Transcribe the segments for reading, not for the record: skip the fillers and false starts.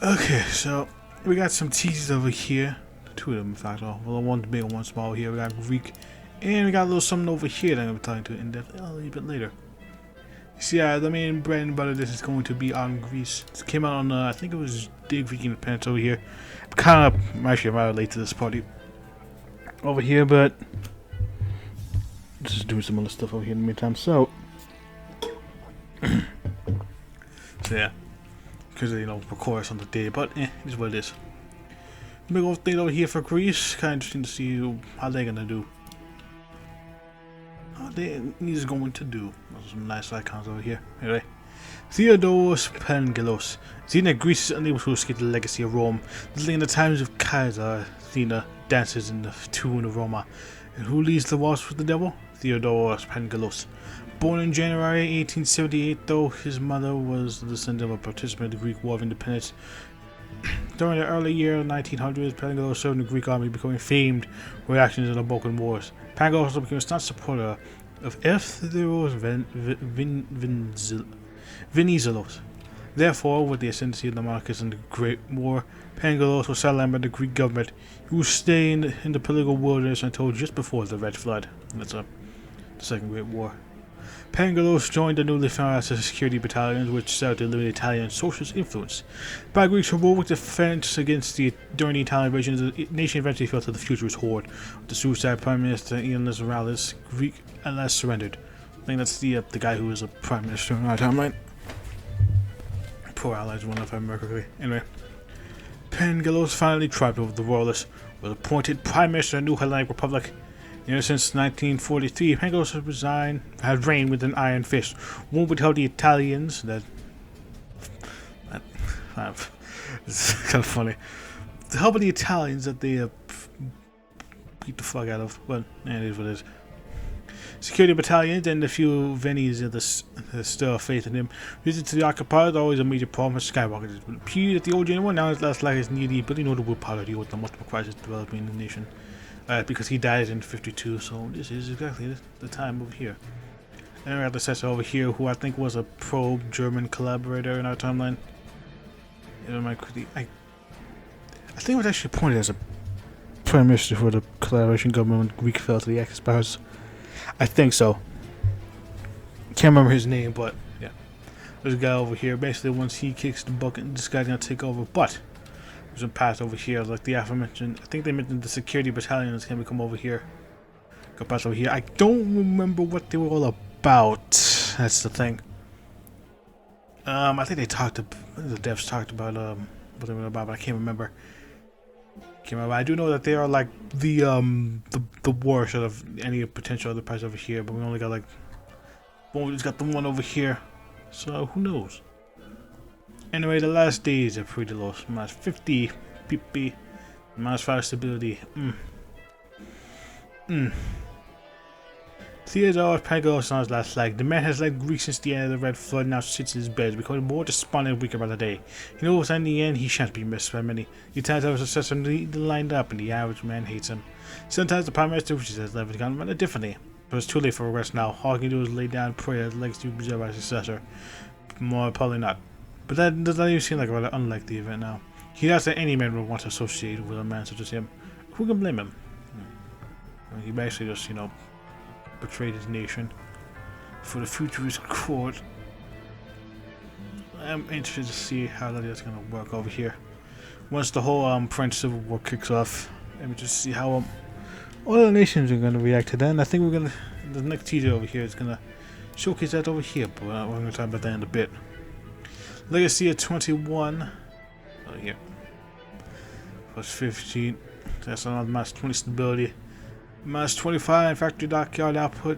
Okay, so we got some teasers over here. Two of them, in fact. Well, one's big and one small here. We got Greek. And we got a little something over here that I'm going to be talking to in depth a little bit later. So yeah, the main bread and butter of this is going to be on Greece. It came out on, I think it was Dig Greek Independence over here. I'm kind of, actually, I'm rather late to this party over here, but just doing some other stuff over here in the meantime. So yeah, because you know, record us on the day, but it is what it is. Big old thing over here for Greece. Kind of interesting to see how they're gonna do. How he's going to do. There's some nice icons over here. Anyway, Theodoros Pengelos. Athena, Greece is unable to escape the legacy of Rome. In the times of Kaiser, Athena dances in the tune of Roma. And who leads the waltz with the devil? Theodoros Pengelos. Born in January 1878, though his mother was the descendant of a participant in the Greek War of Independence. During the early year 1900s, Pengelos served in the Greek army, becoming famed for actions in the Balkan Wars. Pengelos also became a staunch supporter of Theodoros Venizelos. Therefore, with the ascendancy of the monarchists in the Great War, Pengelos was sidelined by the Greek government. He was staying in the political wilderness until just before the Red Flood. That's the Second Great War. Pengelos joined the newly founded security battalions, which sought to eliminate Italian socialist influence. By Greeks' heroic defense during the Italian invasion, the nation eventually fell to the futurist horde. The suicide Prime Minister Ian Morales, Greek at last surrendered. I think that's the guy who was a Prime Minister in our timeline. Poor allies won, if I remember correctly. Anyway, Pengelos finally triumphed over the royalists, was appointed Prime Minister of the new Hellenic Republic. Since 1943, Pengelos had reigned with an iron fist. One would tell the Italians that it's kind of funny. To help the Italians that they beat the fuck out of. Well, it is what it is. Security battalions and a few Vennies that still have faith in him. Visit to the occupiers always a major problem with skyrocketed. It appeared that the old general now is less like his needy, but the willpower to deal with the multiple crises developing in the nation. Because he died in 52, so this is exactly the time over here. And we have the Cesar over here, who I think was a pro-German collaborator in our timeline. I think it was actually appointed as a prime minister for the collaboration government when Greek fell to the Axis. I think so. Can't remember his name, but yeah. There's a guy over here. Basically, once he kicks the bucket, this guy's gonna take over. But there's a path over here, like the aforementioned. I think they mentioned the security battalion is gonna come over here. Go past over here. I don't remember what they were all about. That's the thing. I think the devs talked about what they were about, but I can't remember. I do know that they are like the worst out of any potential other parts over here, but we only got like we just got the one over here, so who knows. Anyway, the last days are pretty low. Minus 50 PP, minus 5 stability. Theodore Pengelos on his last flag. The man has led Greece since the end of the Red Flood, now sits in his bed, becoming more despondent and weaker by the day. He knows that in the end he shan't be missed by many. The Italians have a successor lined up, and the average man hates him. Sometimes the Prime Minister wishes his life had gone rather differently, but it's too late for regrets now. All he can do is lay down and pray that the legacy will be preserved by his successor. More probably not. But that does not even seem like a rather unlikely event now. He doubts that any man would want to associate with a man such as him. Who can blame him? He basically just, betrayed his nation for the futurist court. I'm interested to see how that's going to work over here. Once the whole French Civil War kicks off, let me just see how all the nations are going to react to that. And I think we're going to, the next teaser over here is going to showcase that over here, but we're going to talk about that in a bit. Legacy of 21. Oh, here. Plus 15. That's another minus 20 stability. Minus 25 factory dockyard output.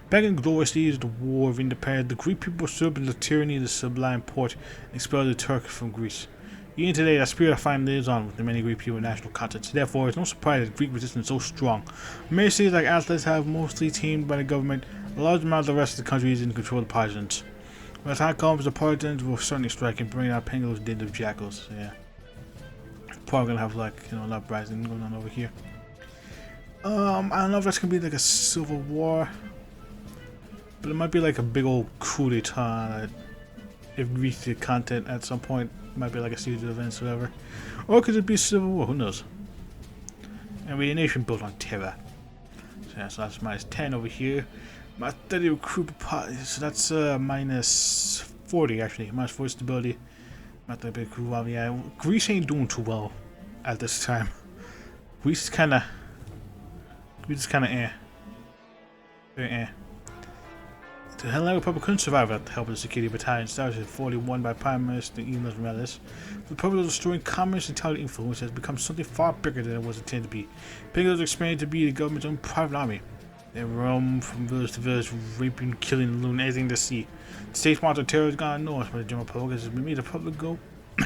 Back in glorious days of the War of Independence, the Greek people stood in the tyranny of the sublime Porte and expelled the Turks from Greece. Even today, that spirit of fire lives on with the many Greek people in national continents. Therefore, it's no surprise that Greek resistance is so strong. Many cities like Athens have mostly tamed by the government. A large amount of the rest of the country is in control of the partisans. When the time comes, the partisans will certainly strike and bring out Pengelos' den of jackals. So, yeah. Probably gonna have an uprising going on over here. I don't know if that's gonna be like a civil war, but it might be like a big old coup d'etat that if Greece did content at some point. Might be like a series of events, whatever. Or could it be Civil War? Who knows? And we're a nation built on terror. So, yeah, so that's minus 10 over here. My 30 recruit, so that's minus 40 actually. Minus 40 stability. My 30 recruit, yeah. Greece ain't doing too well at this time. Greece is kinda eh. Very eh. The Hellenic Republic couldn't survive without the help of the security battalion. Started at 41 by Prime Minister Enos Morales. The Republic was destroying commerce and intelligent influence has become something far bigger than it was intended to be. Pingo was expanded to be the government's own private army. They roam from village to village, raping, killing, looting anything they see. The state sponsored terror has gone north, but the general public has made the Republic go.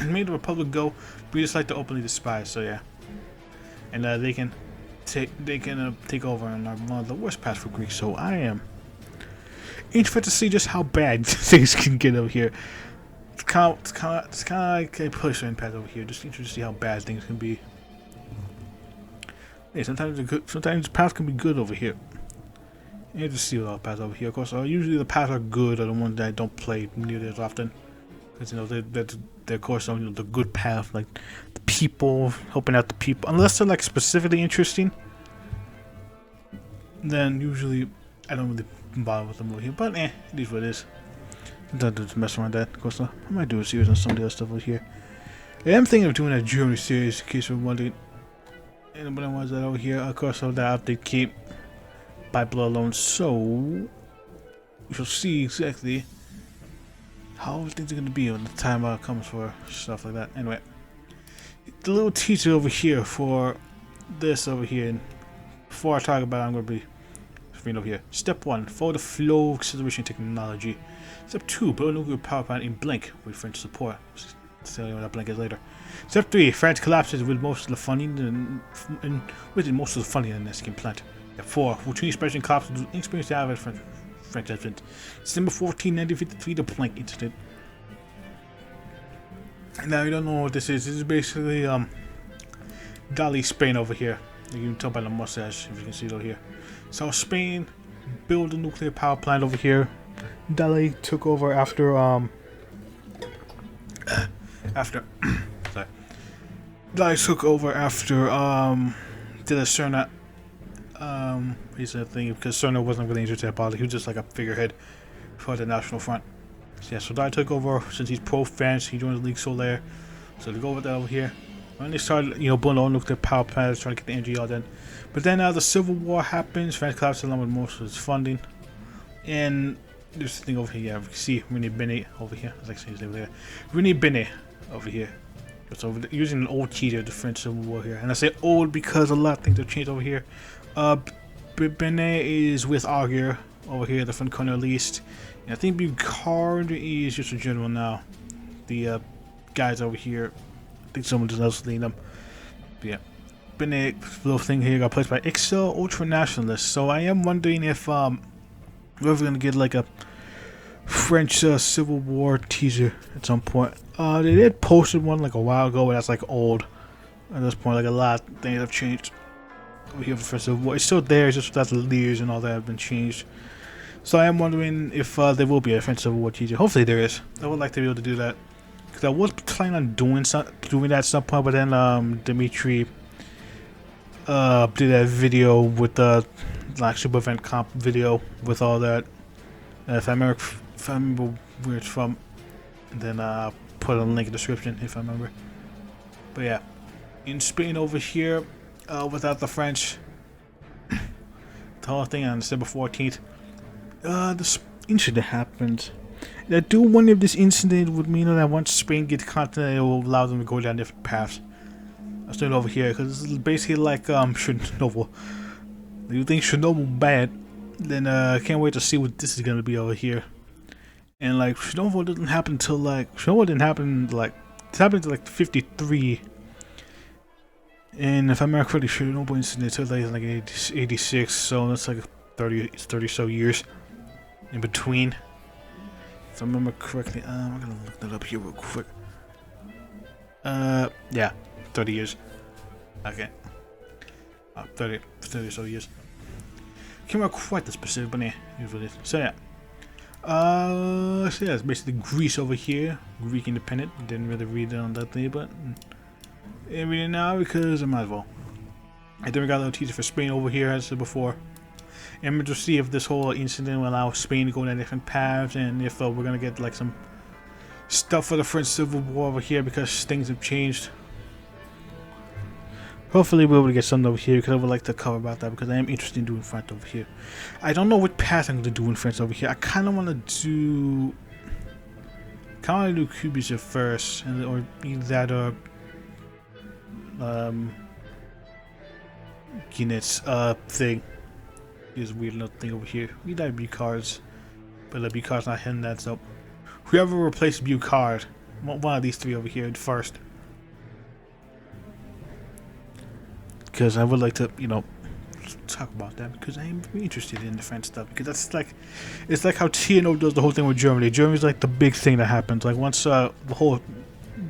Made the Republic go. We just like to openly despise. So yeah, and they can take over and are one of the worst paths for Greeks. So I am interested to see just how bad things can get over here. It's kind of like a push impact over here. Just interested to see how bad things can be. Yeah, sometimes the paths can be good over here. You just see all the paths over here. Of course, usually the paths are good are the ones that I don't play nearly as often, because you know they're of course you know, the good path, like the people, helping out the people. Unless they're like specifically interesting, then usually I don't really bother with them over here. But it is what it is. Don't just mess around that. Of course, I might do a series on some of the other stuff over here. I am thinking of doing a Germany series in case you're wondering. Anybody wants that over here? Of course, that update keep by blood alone. So we shall see exactly how things are going to be when the time comes for stuff like that. Anyway, the little teaser over here for this over here. And before I talk about it, I'm going to be reading over here. Step 1: follow the flow of acceleration technology. Step 2: build a nuclear power plant in Blink with French support. I'll tell you what that Blink is later. Step 3: France collapses with most of the funding and within most of the funding in this game plant. Step 4: routine expansion collapses with inexperienced average French advent. December 14, 1953, the Blink incident. Now you don't know what this is. This is basically Dali, Spain over here. You can tell by the mustache if you can see it over here. So Spain built a nuclear power plant over here. Dali took over after sorry. Dali took over after did a Cerna he's a thing because Cerna wasn't really interested in politics. He was just like a figurehead for the National Front. So yeah, so Dali took over since he's pro-France. He joined the League Solaire. So to go with that over here. When they started, you know, building all nuclear power plants, trying to get the energy all done. But then the Civil War happens. France collapses along with most of its funding. And there's this thing over here. Yeah, we can see René Binet over here. I like saying his name there. René Binet over here. It's over using an old key to the French Civil War here. And I say old because a lot of things have changed over here. Binet is with Augur over here, the front corner least. And I think Picard is just a general now. The guys over here. I think someone else leading them. But yeah. Binet little thing here got placed by Excel Ultranationalists. So I am wondering if we're ever gonna get like a French Civil War teaser at some point. They did posted one like a while ago, but that's like old at this point. Like a lot of things have changed over here for French Civil War. It's still there, it's just that the leaders and all that have been changed. So I am wondering if there will be a French Civil War teaser. Hopefully there is. I would like to be able to do that. Because I was planning on doing that at some point, but then Dimitri did that video with the like super event comp video with all that. If I remember where it's from, and then put a link in the description if I remember. But yeah, in Spain over here, without the French, the whole thing on December 14th, this incident happened. And I do wonder if this incident would mean that once Spain gets continent, it will allow them to go down different paths. I'll start over here because this is basically like Chernobyl. If you think Chernobyl bad, then I can't wait to see what this is gonna be over here. And like Chernobyl didn't happen until like it happened to like 53. And if I remember correctly, Chernobyl incident took like 86, so that's like 30 so years in between. If I remember correctly, I'm gonna look that up here real quick. Yeah, 30 years. Okay. 30 so years. Can't remember quite the specific, but yeah, usually. So yeah. So yeah, it's basically Greece over here. Greek independent. Didn't really read it on that thing, but I'm reading it now because I might as well. And then we got a little teaser for Spain over here, as I said before. And we'll just see if this whole incident will allow Spain to go in different paths, and if we're gonna get like some stuff for the French Civil War over here because things have changed. Hopefully we'll be able to get something over here because I would like to cover about that because I am interested in doing France over here. I don't know what path I'm going to do in France over here. I kind of want to do... Cubism first, or either that or... Guinness, thing. This weird little thing over here. We died Bucards. But the Bucard's not hitting that, so... Whoever replaced Bucard, one of these three over here first. Because I would like to, you know, talk about that because I am very interested in the French stuff. Because that's like, it's like how TNO does the whole thing with Germany. Germany's like the big thing that happens. Like once the whole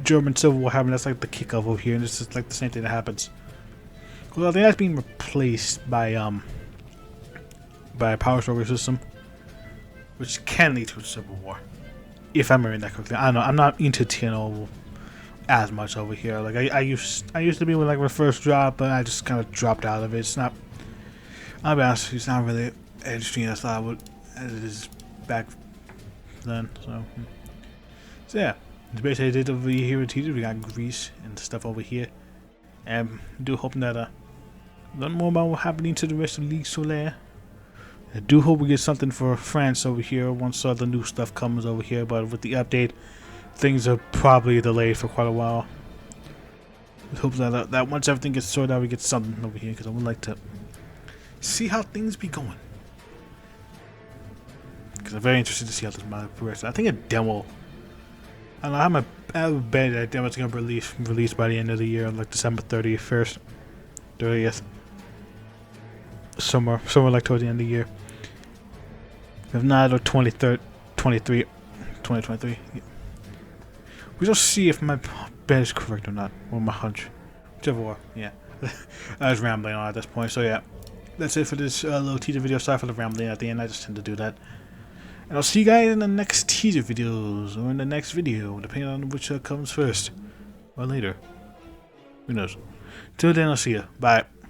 German Civil War happened, that's like the kickoff over here, and it's just like the same thing that happens. Well, I think that's being replaced by a power struggle system, which can lead to a civil war. If I'm remembering that correctly, I don't know. I'm not into TNO as much over here. Like I used to be with like my first drop, but I just kind of dropped out of it. It's not. I'll be honest, it's not really interesting as I would as it is back then. So yeah, it's basically did over here with teasers. We got Greece and stuff over here, and I do hope that learn more about what's happening to the rest of Ligue Solaire. I do hope we get something for France over here once all the new stuff comes over here. But with the update, things are probably delayed for quite a while. I hope that once everything gets sorted out, we get something over here because I would like to see how things be going. Because I'm very interested to see how this might progress. I think a demo. I don't know. I have a bet that demo's gonna be released by the end of the year, like December 30th, 30th, somewhere like towards the end of the year. If not, or 2023. Yeah. We just see if my bet is correct or not, or my hunch, whichever one. Yeah, I was rambling on at this point. So yeah, that's it for this little teaser video. Sorry for the rambling at the end. I just tend to do that. And I'll see you guys in the next teaser videos or in the next video, depending on which comes first or later. Who knows? Till then, I'll see you. Bye.